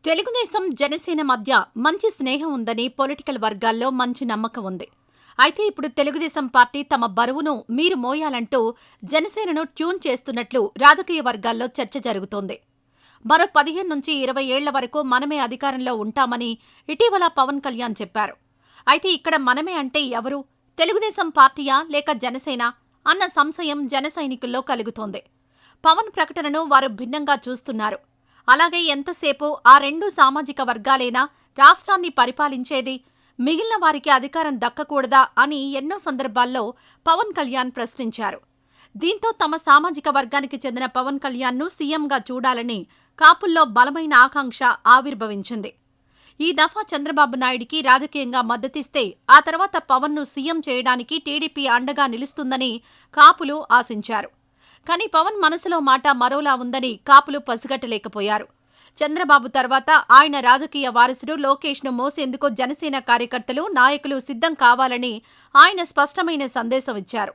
తెలుగుదేశం, జనసేన మధ్య మంచి స్నేహం ఉందని పొలిటికల్ వర్గాల్లో మంచి నమ్మకం ఉంది. అయితే ఇప్పుడు తెలుగుదేశం పార్టీ తమ బరువును మీరు మోయాలంటూ జనసేనను ట్యూన్ చేస్తున్నట్లు రాజకీయ వర్గాల్లో చర్చ జరుగుతోంది. మరో 15 నుంచి 20 ఏళ్ల వరకు మనమే అధికారంలో ఉంటామని ఇటీవల పవన్ కళ్యాణ్ చెప్పారు. అయితే ఇక్కడ మనమే అంటే ఎవరు? తెలుగుదేశం పార్టీయా లేక జనసేన అన్న సంశయం జన సైనికుల్లో కలుగుతోంది. పవన్ ప్రకటనను వారు భిన్నంగా చూస్తున్నారు. అలాగే ఎంతసేపు ఆ రెండు సామాజిక వర్గాలేనా రాష్ట్రాన్ని పరిపాలించేది, మిగిలిన వారికి అధికారం దక్కకూడదా అని ఎన్నో సందర్భాల్లో పవన్ కళ్యాణ్ ప్రశ్నించారు. దీంతో తమ సామాజిక వర్గానికి చెందిన పవన్ కళ్యాణ్ను సీఎంగా చూడాలని కాపుల్లో బలమైన ఆకాంక్ష ఆవిర్భవించింది. ఈ దఫా చంద్రబాబు నాయుడికి రాజకీయంగా మద్దతిస్తే ఆ తర్వాత పవన్ను సీఎం చేయడానికి టీడీపీ అండగా నిలుస్తుందని కాపులు ఆశించారు. కానీ పవన్ మనసులో మాట మరోలా ఉందని కాపులు పసిగట్టలేకపోయారు. చంద్రబాబు తర్వాత ఆయన రాజకీయ వారసుడు లోకేష్ను మోసేందుకు జనసేన కార్యకర్తలు, నాయకులు సిద్ధం కావాలని ఆయన స్పష్టమైన సందేశం ఇచ్చారు.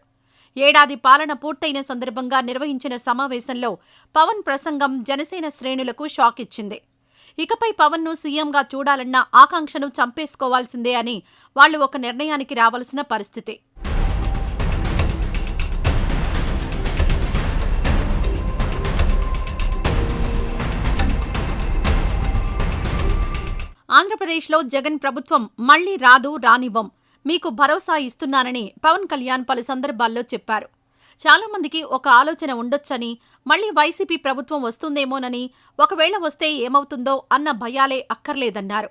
ఏడాది పాలన పూర్తయిన సందర్భంగా నిర్వహించిన సమావేశంలో పవన్ ప్రసంగం జనసేన శ్రేణులకు షాక్ ఇచ్చింది. ఇకపై పవన్ను సీఎంగా చూడాలన్న ఆకాంక్షను చంపేసుకోవాల్సిందే అని వాళ్లు ఒక నిర్ణయానికి రావాల్సిన పరిస్థితి. ఆంధ్రప్రదేశ్లో జగన్ ప్రభుత్వం మళ్లీ రానివ్వం, మీకు భరోసా ఇస్తున్నానని పవన్ కళ్యాణ్ పలు సందర్భాల్లో చెప్పారు. చాలామందికి ఒక ఆలోచన ఉండొచ్చని, మళ్లీ వైసీపీ ప్రభుత్వం వస్తుందేమోనని, ఒకవేళ వస్తే ఏమవుతుందో అన్న భయాలే అక్కర్లేదన్నారు.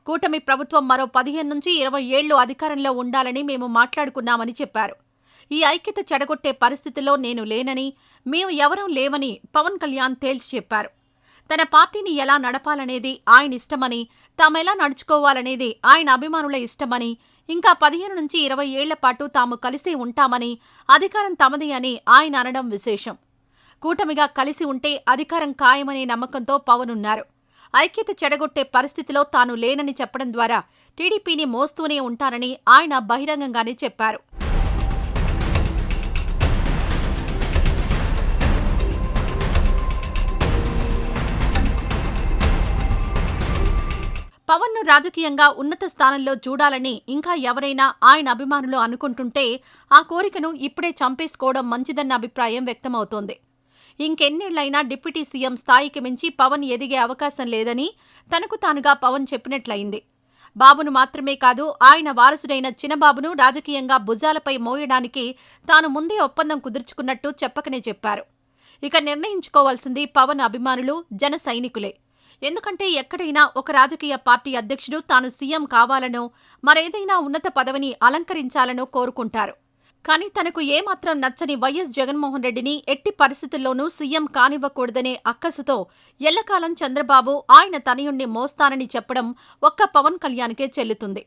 కూటమి ప్రభుత్వం మరో 15 నుంచి 20 ఏళ్లు అధికారంలో ఉండాలని మేము మాట్లాడుకున్నామని చెప్పారు. ఈ ఐక్యత చెడగొట్టే పరిస్థితిలో నేను లేనని, మేము ఎవరూ లేవని పవన్ కళ్యాణ్ తేల్చి చెప్పారు. తన పార్టీని ఎలా నడపాలనేది ఆయన ఇష్టమని, తామెలా నడుచుకోవాలనేది ఆయన అభిమానుల ఇష్టమని, ఇంకా 15 నుంచి 20 ఏళ్ల పాటు తాము కలిసే ఉంటామని, అధికారం తమదే అని ఆయన అనడం విశేషం. కూటమిగా కలిసి ఉంటే అధికారం ఖాయమనే నమ్మకంతో పవన్ ఉన్నారు. ఐక్యత చెడగొట్టే పరిస్థితిలో తాను లేనని చెప్పడం ద్వారా టీడీపీని మోస్తూనే ఉంటానని ఆయన బహిరంగంగానే చెప్పారు. పవన్ను రాజకీయంగా ఉన్నత స్థానంలో చూడాలని ఇంకా ఎవరైనా ఆయన అభిమానులు అనుకుంటుంటే ఆ కోరికను ఇప్పుడే చంపేసుకోవడం మంచిదన్న అభిప్రాయం వ్యక్తమవుతోంది. ఇంకెన్నేళ్లైనా డిప్యూటీ సీఎం స్థాయికి మించి పవన్ ఎదిగే అవకాశం లేదని తనకు తానుగా పవన్ చెప్పినట్లయింది. బాబును మాత్రమే కాదు, ఆయన వారసుడైన చినబాబును రాజకీయంగా భుజాలపై మోయడానికి తాను ముందే ఒప్పందం కుదుర్చుకున్నట్టు చెప్పకనే చెప్పారు. ఇక నిర్ణయించుకోవాల్సింది పవన్ అభిమానులు, జన సైనికులే. ఎందుకంటే ఎక్కడైనా ఒక రాజకీయ పార్టీ అధ్యక్షుడు తాను సీఎం కావాలనో, మరేదైనా ఉన్నత పదవిని అలంకరించాలనో కోరుకుంటారు. కానీ తనకు ఏమాత్రం నచ్చని వైఎస్ జగన్మోహన్ రెడ్డిని ఎట్టి పరిస్థితుల్లోనూ సీఎం కానివ్వకూడదనే అక్కసుతో ఎల్లకాలం చంద్రబాబు ఆయన తనయుణ్ణి మోస్తానని చెప్పడం ఒక్క పవన్ కళ్యాణ్కే చెల్లుతుంది.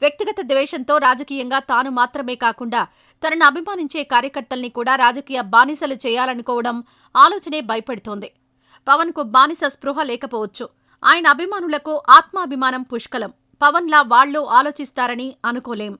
వ్యక్తిగత ద్వేషంతో రాజకీయంగా తాను మాత్రమే కాకుండా తనను అభిమానించే కార్యకర్తల్ని కూడా రాజకీయ బానిసలు చేయాలనుకోవడం ఆలోచనే భయపెడుతోంది. పవన్కు బానిస స్పృహ లేకపోవచ్చు. ఆయన అభిమానులకు ఆత్మాభిమానం పుష్కలం. పవన్లా వాళ్లు ఆలోచిస్తారని అనుకోలేం.